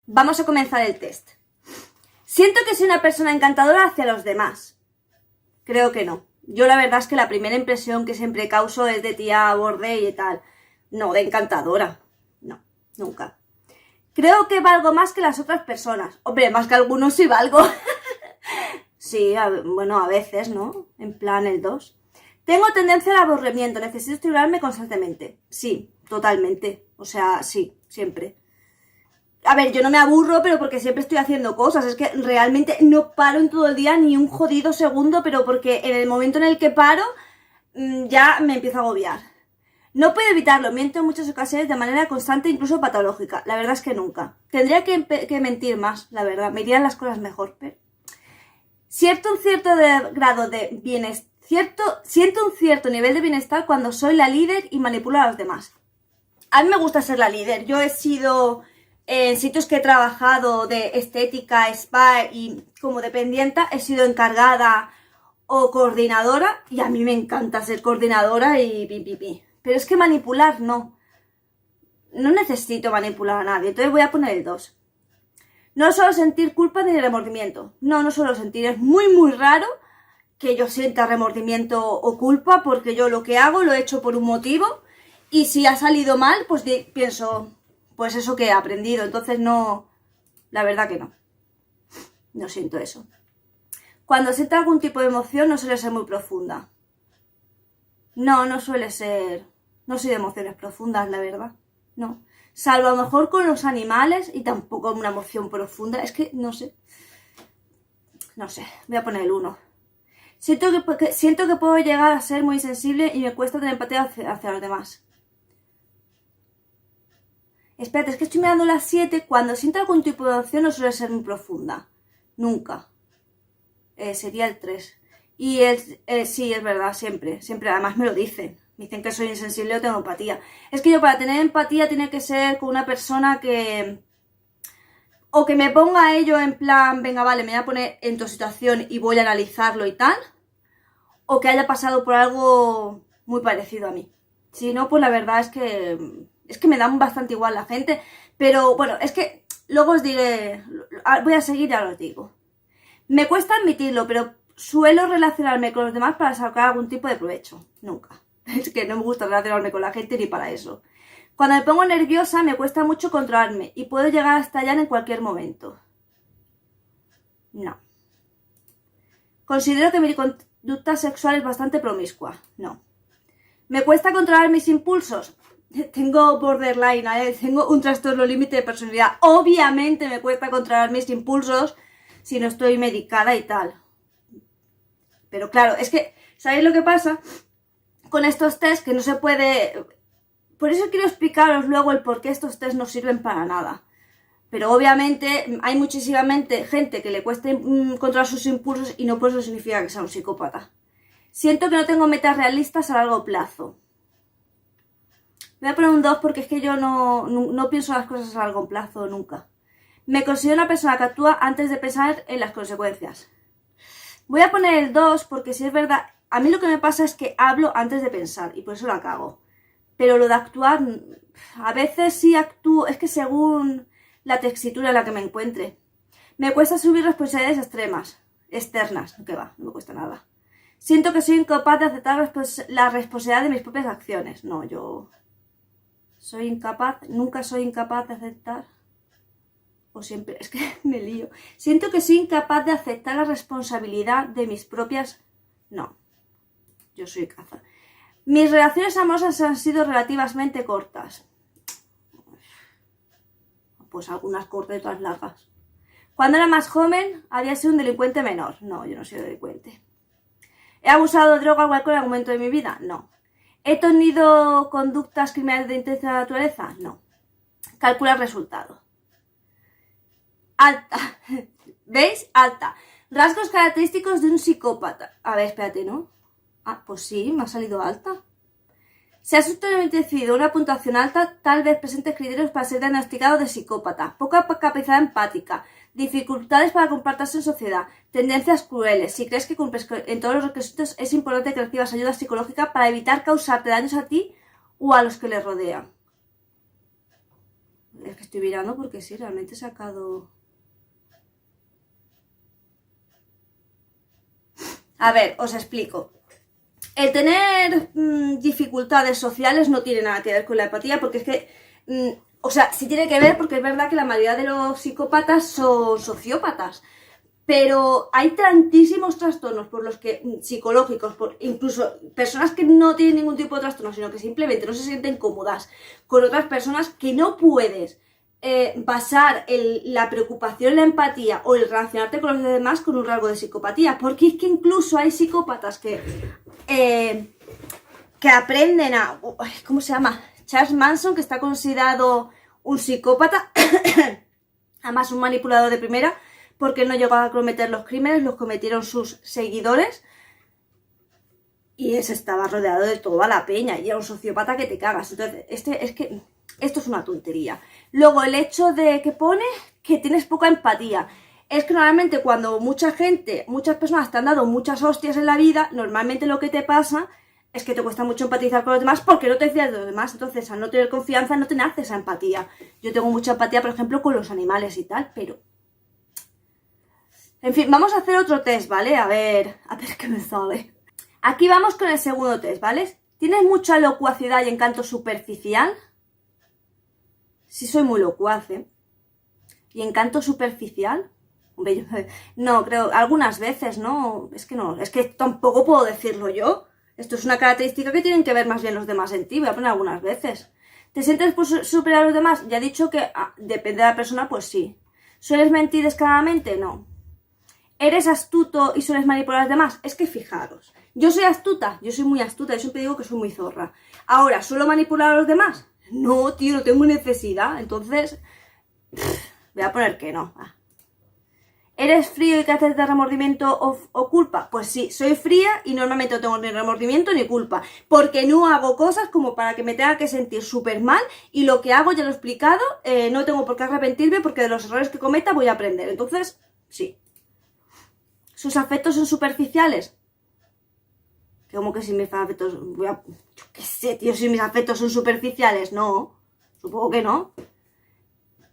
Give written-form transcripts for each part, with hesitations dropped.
Vamos a comenzar el test. Siento que soy una persona encantadora hacia los demás. Creo que no. Yo la verdad es que la primera impresión que siempre causo es de tía borde y tal. No, de encantadora. No, nunca. Creo que valgo más que las otras personas. Hombre, más que algunos sí valgo. Sí, bueno, a veces, ¿no? En plan el 2. Tengo tendencia al aburrimiento, necesito estimularme constantemente. Sí, totalmente. O sea, sí, siempre. A ver, yo no me aburro, pero porque siempre estoy haciendo cosas. Es que realmente no paro en todo el día ni un jodido segundo, pero porque en el momento en el que paro, ya me empiezo a agobiar. No puedo evitarlo, miento en muchas ocasiones de manera constante, incluso patológica. La verdad es que nunca. Tendría que mentir más, la verdad. Me irían las cosas mejor, pero... Siento un cierto grado de bienestar. Siento un cierto nivel de bienestar cuando soy la líder y manipulo a los demás. A mí me gusta ser la líder. Yo he sido... En sitios que he trabajado de estética, spa y como dependienta, he sido encargada o coordinadora y a mí me encanta ser coordinadora y pi. Pero es que manipular no. No necesito manipular a nadie, entonces voy a poner el 2. No suelo sentir culpa ni remordimiento. No suelo sentir. Es muy raro que yo sienta remordimiento o culpa porque yo lo que hago lo he hecho por un motivo y si ha salido mal, pues pienso... Pues eso que he aprendido, entonces no, la verdad que no. No siento eso. Cuando siento algún tipo de emoción no suele ser muy profunda. No suele ser, no soy de emociones profundas, la verdad. No. Salvo a lo mejor con los animales y tampoco una emoción profunda. Es que no sé. No sé, voy a poner el 1. Siento que puedo llegar a ser muy sensible y me cuesta tener empatía hacia los demás. Espérate, es que estoy mirando las 7. Cuando siento algún tipo de emoción no suele ser muy profunda. Nunca. Sería el 3. Y sí, es verdad, siempre. Además me lo dicen. Me dicen que soy insensible o tengo empatía. Es que yo para tener empatía tiene que ser con una persona que... O que me ponga a ello en plan, venga, vale, me voy a poner en tu situación y voy a analizarlo y tal. O que haya pasado por algo muy parecido a mí. Si no, pues la verdad es que me da bastante igual la gente, pero bueno, es que luego os diré, voy a seguir y ya os digo. Me cuesta admitirlo, pero suelo relacionarme con los demás para sacar algún tipo de provecho. Nunca. Es que no me gusta relacionarme con la gente ni para eso. Cuando me pongo nerviosa me cuesta mucho controlarme y puedo llegar a estallar en cualquier momento. No. Considero que mi conducta sexual es bastante promiscua. No. ¿Me cuesta controlar mis impulsos? Tengo borderline, tengo un trastorno límite de personalidad. Obviamente me cuesta controlar mis impulsos si no estoy medicada y tal. Pero claro, es que, ¿sabéis lo que pasa? Con estos test que no se puede... Por eso quiero explicaros luego el por qué estos test no sirven para nada. Pero obviamente hay muchísima gente que le cuesta controlar sus impulsos y no por eso significa que sea un psicópata. Siento que no tengo metas realistas a largo plazo. Voy a poner un 2 porque es que yo no pienso las cosas a largo plazo nunca. Me considero una persona que actúa antes de pensar en las consecuencias. Voy a poner el 2 porque si es verdad, a mí lo que me pasa es que hablo antes de pensar y por eso la cago. Pero lo de actuar, a veces sí actúo, es que según la textura en la que me encuentre. Me cuesta asumir responsabilidades externas, que va, no me cuesta nada. Siento que soy incapaz de aceptar la responsabilidad de mis propias acciones. No, yo... Soy incapaz, nunca soy incapaz de aceptar, o siempre, es que me lío. Siento que soy incapaz de aceptar la responsabilidad de mis propias... No, yo soy caza. Mis relaciones amorosas han sido relativamente cortas. Pues algunas cortas y otras largas. Cuando era más joven, había sido un delincuente menor. No, yo no soy delincuente. ¿He abusado de droga o alcohol en algún momento de mi vida? No. ¿He tenido conductas criminales de intensa naturaleza? No. Calcula el resultado. Alta. ¿Veis? Alta. Rasgos característicos de un psicópata. A ver, espérate, ¿no? Ah, pues sí, me ha salido alta. Si has obtenido una puntuación alta, tal vez presentes criterios para ser diagnosticado de psicópata. Poca capacidad empática. Dificultades para comportarse en sociedad. Tendencias crueles. Si crees que cumples en todos los requisitos, es importante que recibas ayuda psicológica para evitar causarte daños a ti o a los que les rodean. Es que estoy mirando porque sí, realmente he sacado... A ver, os explico. El tener dificultades sociales no tiene nada que ver con la empatía, porque es que... o sea, sí tiene que ver porque es verdad que la mayoría de los psicópatas son sociópatas. Pero hay tantísimos trastornos por los que, psicológicos, por incluso personas que no tienen ningún tipo de trastorno, sino que simplemente no se sienten cómodas con otras personas, que no puedes basar la preocupación, la empatía o el relacionarte con los demás con un rasgo de psicopatía. Porque es que incluso hay psicópatas que aprenden a... ¿Cómo se llama? Charles Manson, que está considerado un psicópata, además un manipulador de primera, porque no llegó a cometer los crímenes, los cometieron sus seguidores, y ese estaba rodeado de toda la peña, y era un sociópata que te cagas. Entonces, esto es una tontería. Luego, el hecho de que pone que tienes poca empatía. Es que normalmente cuando muchas personas te han dado muchas hostias en la vida, normalmente lo que te pasa es que te cuesta mucho empatizar con los demás porque no te fías de los demás. Entonces, al no tener confianza, no te nace esa empatía. Yo tengo mucha empatía, por ejemplo, con los animales y tal, pero... En fin, vamos a hacer otro test, ¿vale? A ver qué me sale. Aquí vamos con el segundo test, ¿vale? ¿Tienes mucha locuacidad y encanto superficial? Sí, soy muy locuaz, ¿eh? ¿Y encanto superficial? Hombre, no, creo, algunas veces, ¿no? Es que tampoco puedo decirlo yo. Esto es una característica que tienen que ver más bien los demás en ti. Voy a poner algunas veces. ¿Te sientes superior a los demás? Ya he dicho que depende de la persona, pues sí. ¿Sueles mentir descaradamente? No. ¿Eres astuto y sueles manipular a los demás? Es que fijaros, yo soy astuta, yo soy muy astuta, yo siempre digo que soy muy zorra. Ahora, ¿suelo manipular a los demás? No, tío, no tengo necesidad, entonces... voy a poner que no. ¿Eres frío y que haces de remordimiento o culpa? Pues sí, soy fría y normalmente no tengo ni remordimiento ni culpa, porque no hago cosas como para que me tenga que sentir súper mal, y lo que hago, ya lo he explicado, no tengo por qué arrepentirme, porque de los errores que cometa voy a aprender. Entonces, sí. ¿Sus afectos son superficiales? ¿Cómo que si mis afectos... yo qué sé, tío, si mis afectos son superficiales? No, supongo que no.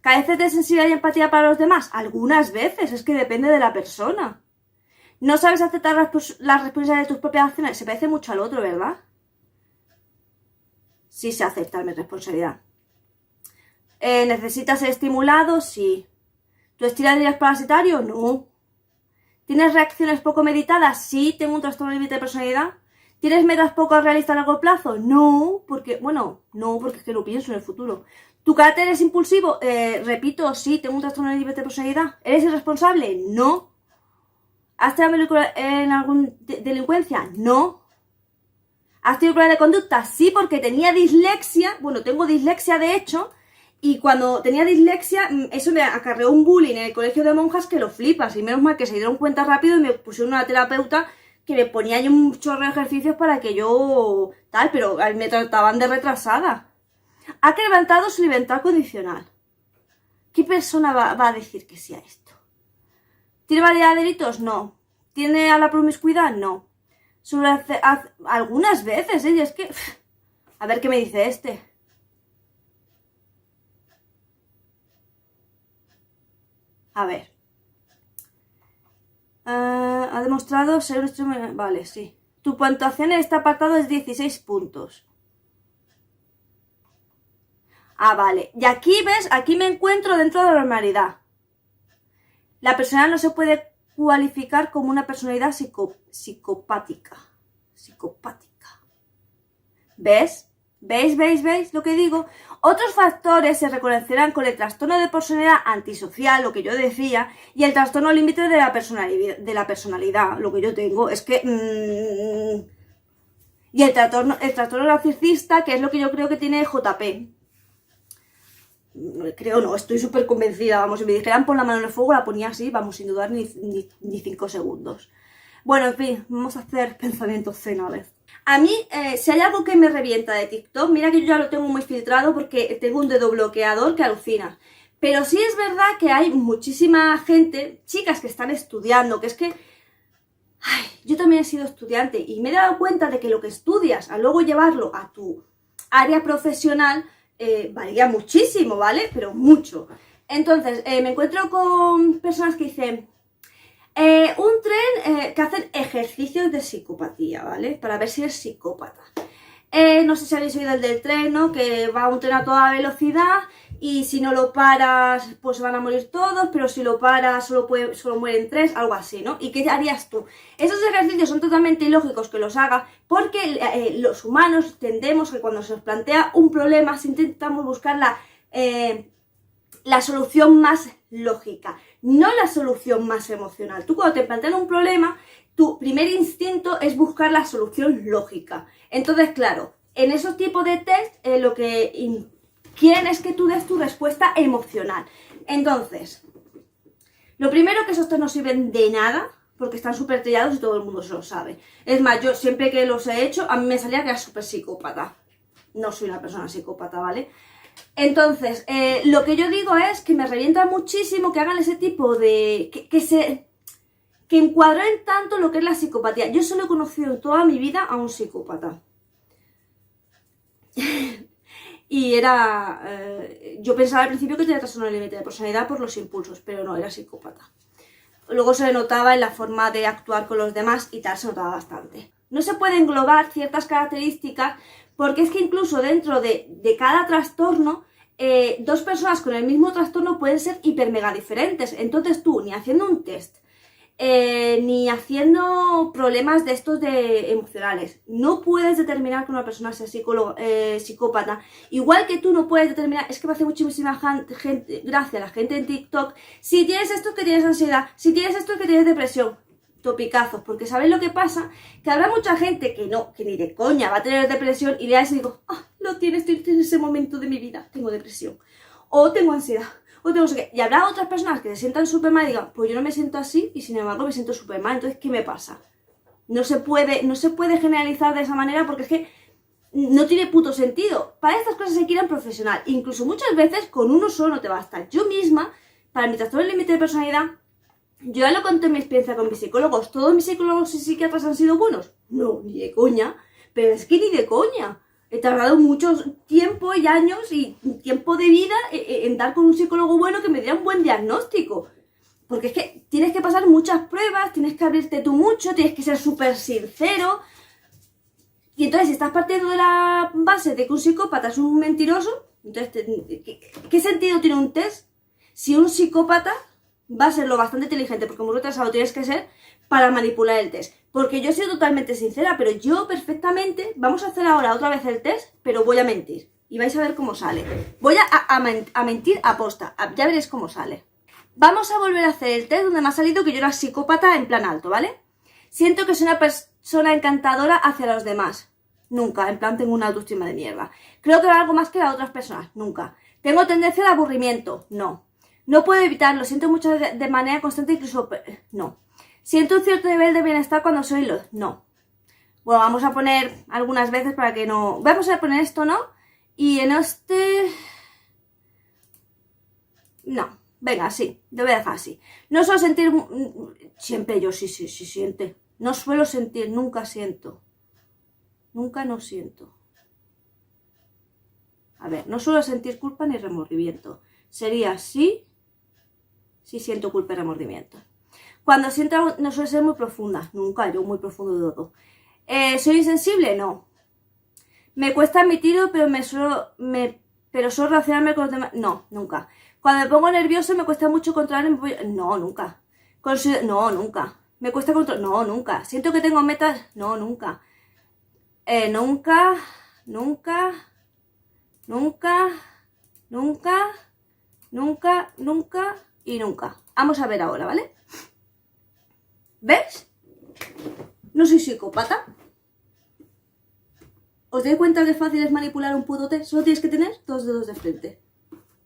¿Careces de sensibilidad y empatía para los demás? Algunas veces, es que depende de la persona. ¿No sabes aceptar las responsabilidades de tus propias acciones? Se parece mucho al otro, ¿verdad? Sí sé aceptar mi responsabilidad. ¿Necesitas ser estimulado? Sí. ¿Tu estilo de vida es parasitario? No. ¿Tienes reacciones poco meditadas? Sí, tengo un trastorno límite de personalidad. ¿Tienes metas poco realistas a largo plazo? No, porque es que lo pienso en el futuro. ¿Tu carácter es impulsivo? Repito, sí, tengo un trastorno límite de personalidad. ¿Eres irresponsable? No. ¿Has tenido en alguna delincuencia? No. ¿Has tenido problemas de conducta? Sí, porque tenía dislexia. Bueno, tengo dislexia de hecho. Y cuando tenía dislexia, eso me acarreó un bullying en el colegio de monjas que lo flipas. Y menos mal que se dieron cuenta rápido y me pusieron una terapeuta que me ponía ahí un chorro de ejercicios para que yo... tal, pero me trataban de retrasada. ¿Ha quebrantado su libertad condicional? ¿Qué persona va a decir que sí a esto? ¿Tiene variedad de delitos? No. ¿Tiene a la promiscuidad? No. Algunas veces, ¿eh? Es que... a ver qué me dice este. A ver. Ha demostrado ser un instrumento... Vale, sí. Tu puntuación en este apartado es 16 puntos. Ah, vale. Y aquí, ¿ves? Aquí me encuentro dentro de la normalidad. La personalidad no se puede cualificar como una personalidad psicopática. Psicopática. ¿Ves? ¿Veis lo que digo? Otros factores se reconocerán con el trastorno de personalidad antisocial, lo que yo decía, y el trastorno límite de la personalidad, lo que yo tengo. Es que... y el trastorno narcisista, que es lo que yo creo que tiene JP. Creo no, estoy súper convencida, vamos, si me dijeran pon la mano en el fuego, la ponía así, vamos, sin dudar ni 5 segundos. Bueno, en fin, vamos a hacer pensamientos finales. A mí, si hay algo que me revienta de TikTok, mira que yo ya lo tengo muy filtrado porque tengo un dedo bloqueador que alucina. Pero sí es verdad que hay muchísima gente, chicas que están estudiando, que es que... Ay, yo también he sido estudiante y me he dado cuenta de que lo que estudias, al luego llevarlo a tu área profesional, varía muchísimo, ¿vale? Pero mucho. Entonces, me encuentro con personas que dicen, un tren que hacen ejercicios de psicopatía, ¿vale? Para ver si eres psicópata. No sé si habéis oído el del tren, ¿no? Que va un tren a toda velocidad y si no lo paras, pues van a morir todos, pero si lo paras solo mueren 3, algo así, ¿no? ¿Y qué harías tú? Esos ejercicios son totalmente ilógicos que los haga porque los humanos tendemos que cuando se nos plantea un problema, si intentamos buscar la solución más lógica, no la solución más emocional. Tú cuando te plantean un problema, tu primer instinto es buscar la solución lógica. Entonces, claro, en esos tipos de test lo que quieren es que tú des tu respuesta emocional. Entonces, lo primero que esos test no sirven de nada, porque están súper trillados y todo el mundo se lo sabe. Es más, yo siempre que los he hecho, a mí me salía que era súper psicópata. No soy una persona psicópata, ¿vale? Entonces, lo que yo digo es que me revienta muchísimo que hagan ese tipo de... que encuadren tanto lo que es la psicopatía. Yo solo he conocido en toda mi vida a un psicópata. Y era... yo pensaba al principio que tenía trastorno límite de personalidad por los impulsos, pero no, era psicópata. Luego se le notaba en la forma de actuar con los demás y tal, se notaba bastante. No se puede englobar ciertas características porque es que incluso dentro de cada trastorno, dos personas con el mismo trastorno pueden ser hiper mega diferentes. Entonces tú, ni haciendo un test, ni haciendo problemas de estos emocionales, no puedes determinar que una persona sea psicópata. Igual que tú no puedes determinar, es que me hace muchísima gracia la gente en TikTok, si tienes esto es que tienes ansiedad, si tienes esto es que tienes depresión. Topicazos, porque ¿sabéis lo que pasa? Que habrá mucha gente que no, que ni de coña va a tener depresión y le eso y digo, lo tienes, estoy en ese momento de mi vida, tengo depresión, o tengo ansiedad, o tengo no sé qué. Y habrá otras personas que se sientan súper mal y digan, pues yo no me siento así y sin embargo me siento súper mal, entonces ¿qué me pasa? No se puede generalizar de esa manera porque es que no tiene puto sentido. Para estas cosas hay que ir a un profesional, incluso muchas veces con uno solo no te basta. Yo misma, para mi trastorno límite de personalidad, yo ya lo conté en mi experiencia con mis psicólogos. ¿Todos mis psicólogos y psiquiatras han sido buenos? No, ni de coña. Pero es que ni de coña. He tardado mucho tiempo y años y tiempo de vida en dar con un psicólogo bueno que me diera un buen diagnóstico. Porque es que tienes que pasar muchas pruebas, tienes que abrirte tú mucho, tienes que ser súper sincero. Y entonces, si estás partiendo de la base de que un psicópata es un mentiroso, entonces, ¿qué sentido tiene un test si un psicópata va a ser lo bastante inteligente, porque muy retrasado tienes que ser para manipular el test? Porque yo he sido totalmente sincera, pero yo perfectamente, vamos a hacer ahora otra vez el test, pero voy a mentir. Y vais a ver cómo sale. Voy a mentir aposta, ya veréis cómo sale. Vamos a volver a hacer el test donde me ha salido que yo era psicópata en plan alto, ¿vale? Siento que soy una persona encantadora hacia los demás. Nunca, en plan tengo una autoestima de mierda. Creo que algo más que las otras personas. Nunca. Tengo tendencia al aburrimiento. No. No puedo evitarlo, siento mucho de manera constante, incluso... No. Siento un cierto nivel de bienestar cuando soy lo... No. Bueno, vamos a poner algunas veces para que no... Vamos a poner esto, ¿no? Y en este... No. Venga, sí. Lo voy a dejar así. No suelo sentir... Siempre yo sí siente. No suelo sentir, nunca siento. Nunca no siento. A ver, no suelo sentir culpa ni remordimiento. Sería sí... Sí siento culpa y remordimiento. Cuando siento algo, no suele ser muy profunda. Nunca, yo muy profundo de todo. ¿Soy insensible? No. Me cuesta admitirlo, pero suelo relacionarme con los demás. No, nunca. Cuando me pongo nervioso me cuesta mucho controlarme. No, nunca. No, nunca. Me cuesta controlar. No, nunca. Siento que tengo metas. No, nunca. Nunca. Y nunca. Vamos a ver ahora, ¿vale? ¿Ves? No soy psicópata. ¿Os dais cuenta de qué fácil es manipular un puto test? Solo tienes que tener 2 dedos de frente.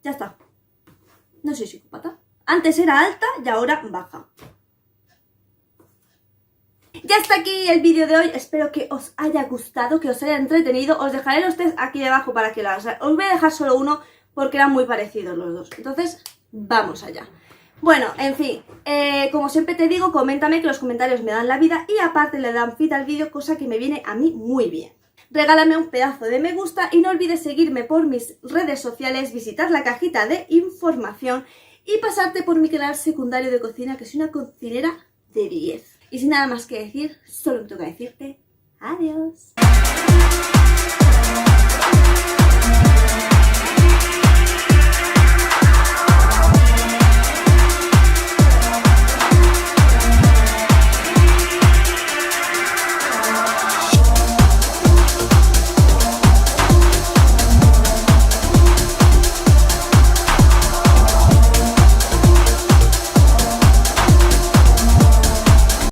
Ya está. No soy psicópata. Antes era alta y ahora baja. Ya está aquí el vídeo de hoy. Espero que os haya gustado, que os haya entretenido. Os dejaré los test aquí debajo para que los... Os voy a dejar solo uno porque eran muy parecidos los dos. Entonces... Vamos allá. Bueno, en fin, como siempre te digo, coméntame, que los comentarios me dan la vida y aparte le dan feed al vídeo, cosa que me viene a mí muy bien. regálame un pedazo de me gusta y no olvides seguirme por mis redes sociales, visitar la cajita de información y pasarte por mi canal secundario de cocina, que soy una cocinera de 10. Y sin nada más que decir, solo me toca decirte adiós.